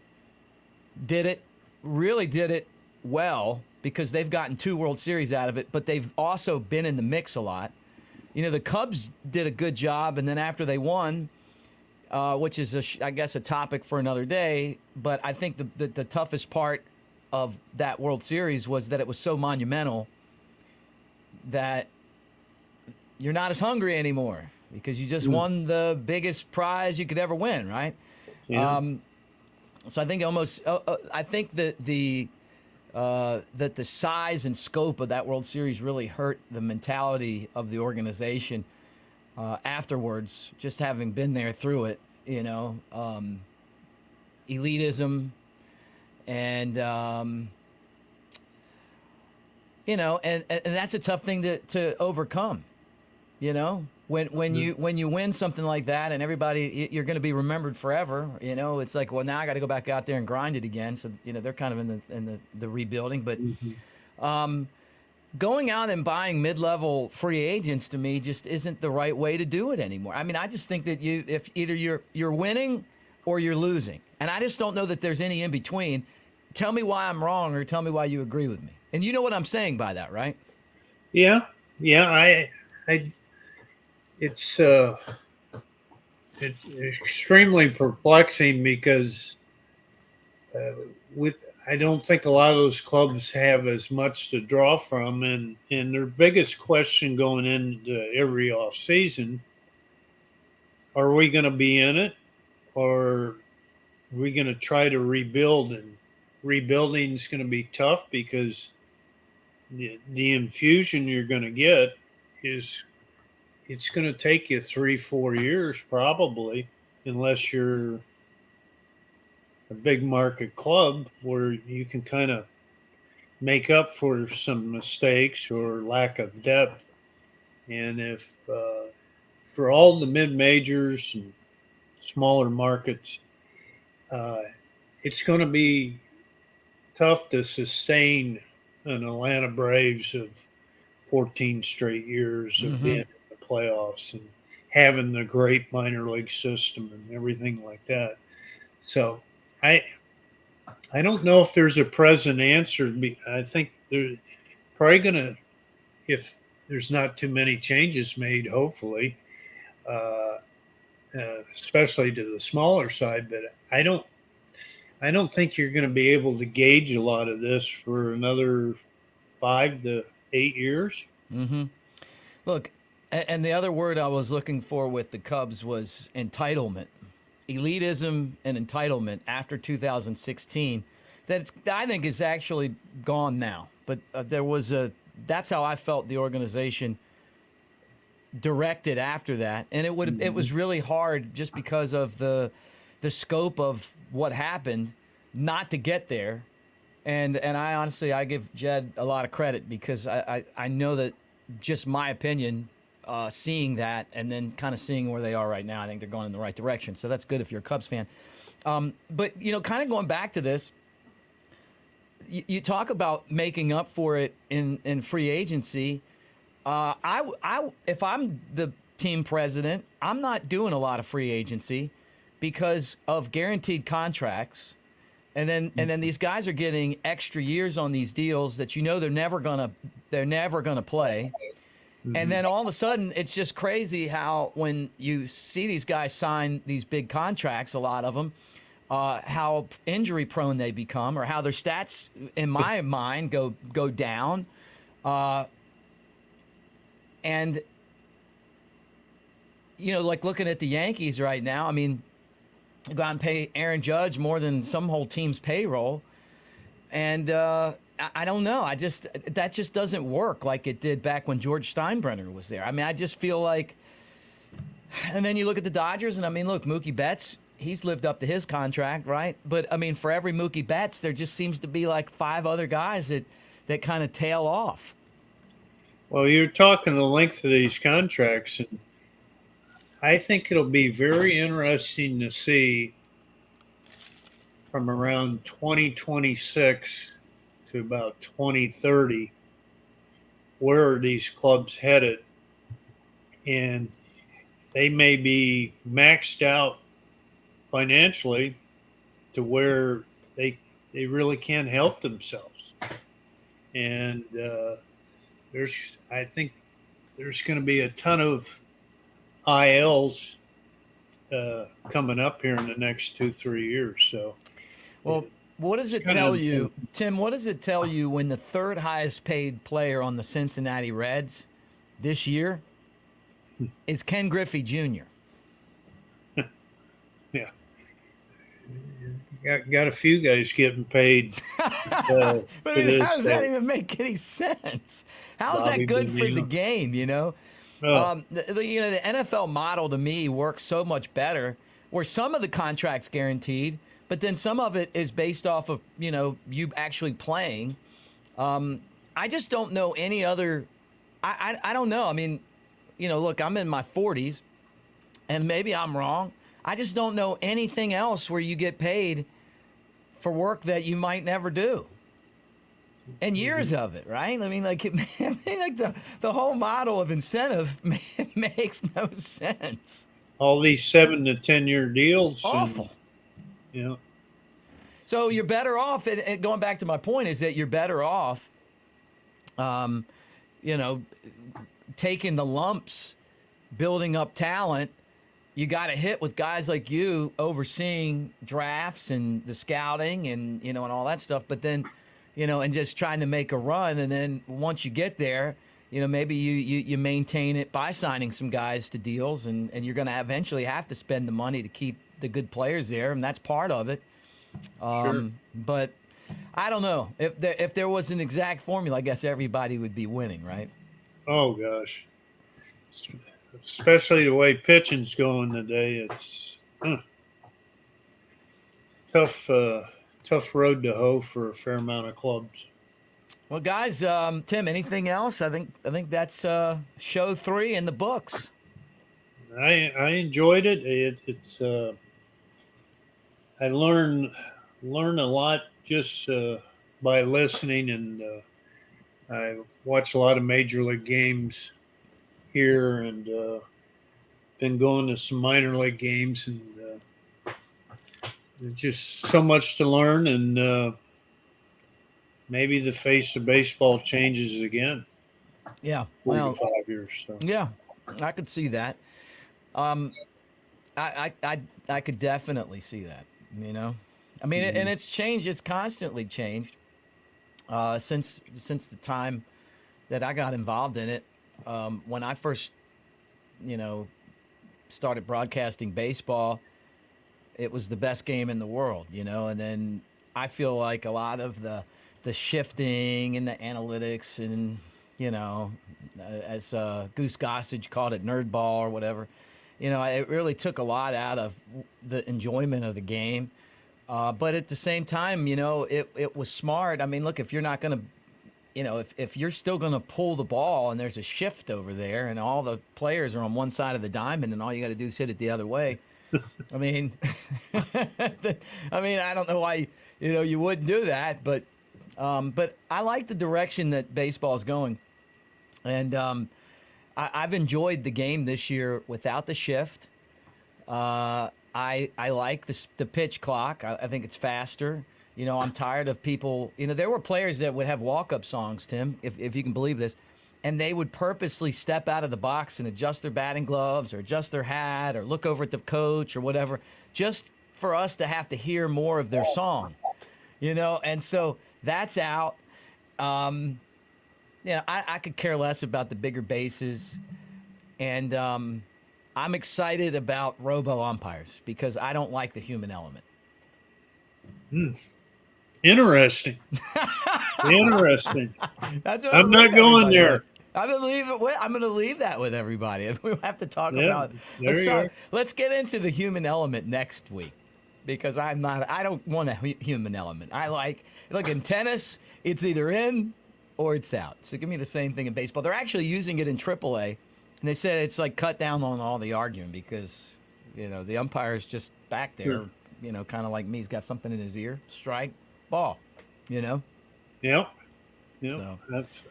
really did it well because they've gotten 2 World Series out of it, but they've also been in the mix a lot. The Cubs did a good job, and then after they won, which is, I guess, a topic for another day, but I think the toughest part of that World Series was that it was so monumental that you're not as hungry anymore because you just won the biggest prize you could ever win, right? Yeah. So I think that the size and scope of that World Series really hurt the mentality of the organization afterwards, just having been there through it, elitism and, and that's a tough thing to overcome, when you win something like that and everybody, you're going to be remembered forever. It's like, well, now I got to go back out there and grind it again. So, they're kind of in the rebuilding, but, going out and buying mid-level free agents to me just isn't the right way to do it anymore. I mean, I just think that if either you're winning or you're losing, and I just don't know that there's any in between. Tell me why I'm wrong or tell me why you agree with me. And you know what I'm saying by that, right? Yeah. It's extremely perplexing because I don't think a lot of those clubs have as much to draw from, and their biggest question going into every off season: are we going to be in it, or are we going to try to rebuild? And rebuilding is going to be tough because the infusion you're going to get it's going to take you 3-4 years probably, unless you're a big market club where you can kind of make up for some mistakes or lack of depth. And if for all the mid majors and smaller markets, it's going to be tough to sustain an Atlanta Braves of 14 straight years of being in the playoffs and having the great minor league system and everything like that. So I don't know if there's a present answer. I think there's probably going to, if there's not too many changes made, hopefully, especially to the smaller side. But I don't think you're going to be able to gauge a lot of this for another 5 to 8 years. Look, and the other word I was looking for with the Cubs was entitlement. Elitism and entitlement after 2016 I think is actually gone now. But that's how I felt the organization directed after that. And it was really hard just because of the scope of what happened not to get there. And I honestly, I give Jed a lot of credit because I know that just my opinion, seeing that and then kind of seeing where they are right now, I think they're going in the right direction. So that's good if you're a Cubs fan. But, kind of going back to this, you talk about making up for it in free agency. If I'm the team president, I'm not doing a lot of free agency because of guaranteed contracts. And then these guys are getting extra years on these deals that they're never gonna play. And then all of a sudden, it's just crazy how when you see these guys sign these big contracts, a lot of them, how injury prone they become, or how their stats, in my mind, go down. And like looking at the Yankees right now, I mean, go out and pay Aaron Judge more than some whole team's payroll. And I don't know. That just doesn't work like it did back when George Steinbrenner was there. I mean, I just feel like, and then you look at the Dodgers, and I mean, look, Mookie Betts, he's lived up to his contract, right? But I mean, for every Mookie Betts, there just seems to be like 5 other guys that kind of tail off. Well, you're talking the length of these contracts, and I think it'll be very interesting to see from around 2026 to about 2030, where are these clubs headed? And they may be maxed out financially to where they really can't help themselves. And I think there's going to be a ton of ILs coming up here in the next 2-3 years. So, well, what does it tell you, Tim? What does it tell you when the third highest paid player on the Cincinnati Reds this year is Ken Griffey Jr.? Yeah, got a few guys getting paid. But how does that even make any sense? How is that good for the game? You know, the NFL model to me works so much better, where some of the contract's guaranteed, but then some of it is based off of you actually playing. I just don't know any other. I don't know. I mean, look, I'm in my 40s, and maybe I'm wrong. I just don't know anything else where you get paid for work that you might never do. And years of it, right? I mean, like the whole model of incentive makes no sense. All these 7 to 10 year deals. Awful. So you're better off, and going back to my point, is that you're better off, taking the lumps, building up talent. You got to hit with guys like you overseeing drafts and the scouting and, and all that stuff. But then, and just trying to make a run. And then once you get there, maybe you maintain it by signing some guys to deals, and you're going to eventually have to spend the money to keep the good players there. And that's part of it. Sure. But I don't know if there was an exact formula, I guess everybody would be winning, right? Oh gosh. Especially the way pitching's going today, it's tough road to hoe for a fair amount of clubs. Well, guys, Tim, anything else? I think that's show 3 in the books. I enjoyed it. It's I learn a lot just by listening, and I watch a lot of major league games here, and been going to some minor league games, and there's just so much to learn, and maybe the face of baseball changes again. Yeah, 4 to 5 years. So. Yeah, I could see that. I could definitely see that. I mean, and it's changed. It's constantly changed since the time that I got involved in it. When I first, started broadcasting baseball, it was the best game in the world, and then I feel like a lot of the shifting and the analytics and, as Goose Gossage called it, nerd ball or whatever, it really took a lot out of the enjoyment of the game. But at the same time, it was smart. I mean, look, if you're not going to, if you're still going to pull the ball and there's a shift over there and all the players are on one side of the diamond and all you got to do is hit it the other way. I mean, I don't know why, you wouldn't do that, but I like the direction that baseball is going. And I've enjoyed the game this year without the shift. I like the pitch clock. I think it's faster. I'm tired of people. There were players that would have walk-up songs, Tim, if you can believe this, and they would purposely step out of the box and adjust their batting gloves or adjust their hat or look over at the coach or whatever, just for us to have to hear more of their song. And so that's out. I could care less about the bigger bases, and I'm excited about robo umpires because I don't like the human element. Interesting. Interesting. That's what I'm not going there. I'm going to leave that with everybody. We have to talk about. Let's get into the human element next week because I don't want a human element. Look, in tennis, it's either in or it's out. So give me the same thing in baseball. They're actually using it in AAA, and they said it's like cut down on all the arguing because the umpire's just back there kind of like me. He's got something in his ear. Strike, ball, Yep. Yep. So.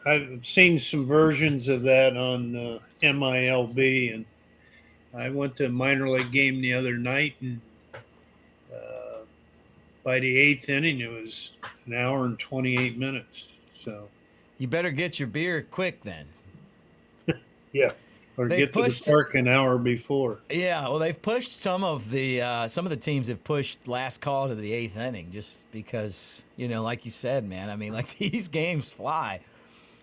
I've seen some versions of that on MILB, and I went to a minor league game the other night, and by the 8th inning, it was an hour and 28 minutes. So You better get your beer quick then. yeah, or They get to the park an hour before. Yeah, well, they've pushed some of the teams have pushed last call to the 8th inning just because like you said, man. I mean, like these games fly.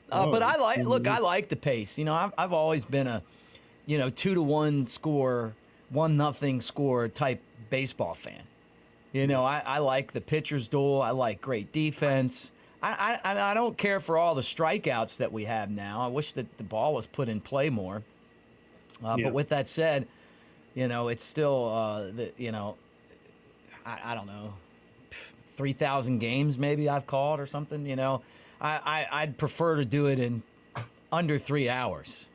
But I like the pace. I've always been a 2-1 score, 1-0 score type baseball fan. I like the pitcher's duel. I like great defense. I don't care for all the strikeouts that we have now. I wish that the ball was put in play more. But with that said, it's still, I don't know, 3,000 games maybe I've called or something. I'd prefer to do it in under 3 hours.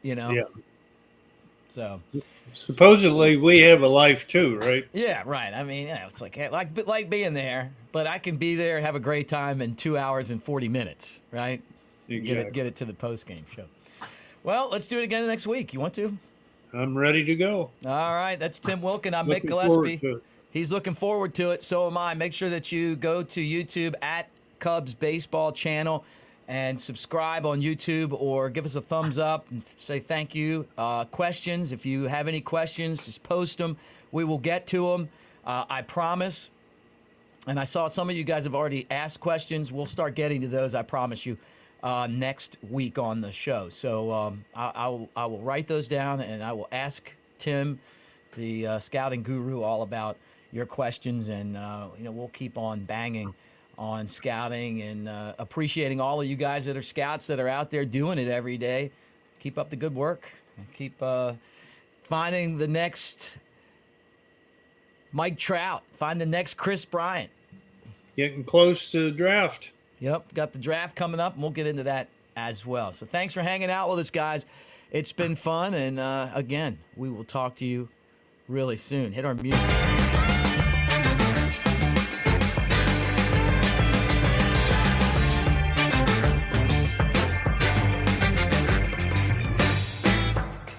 Yeah. So supposedly we have a life too, right? Yeah, right. I mean, it's like being there, but I can be there and have a great time in 2 hours and 40 minutes, right? Exactly. Get it to the post game show. Well, let's do it again next week. You want to? I'm ready to go. All right. That's Tim Wilken. I'm Mick Looking forward to Gillispie. it. He's looking forward to it. So am I. Make sure that you go to YouTube at Cubs Baseball Channel and subscribe on YouTube or give us a thumbs up and say thank you. Questions, if you have any questions, just post them. We will get to them. I promise. And I saw some of you guys have already asked questions. We'll start getting to those, I promise you, next week on the show. So I will write those down and I will ask Tim, the scouting guru, all about your questions. And, we'll keep on banging on scouting and appreciating all of you guys that are scouts that are out there doing it every day. Keep up the good work. And keep finding the next Mike Trout. Find the next Chris Bryant. Getting close to the draft. Yep, got the draft coming up, and we'll get into that as well. So thanks for hanging out with us, guys. It's been fun, and again, we will talk to you really soon. Hit our music.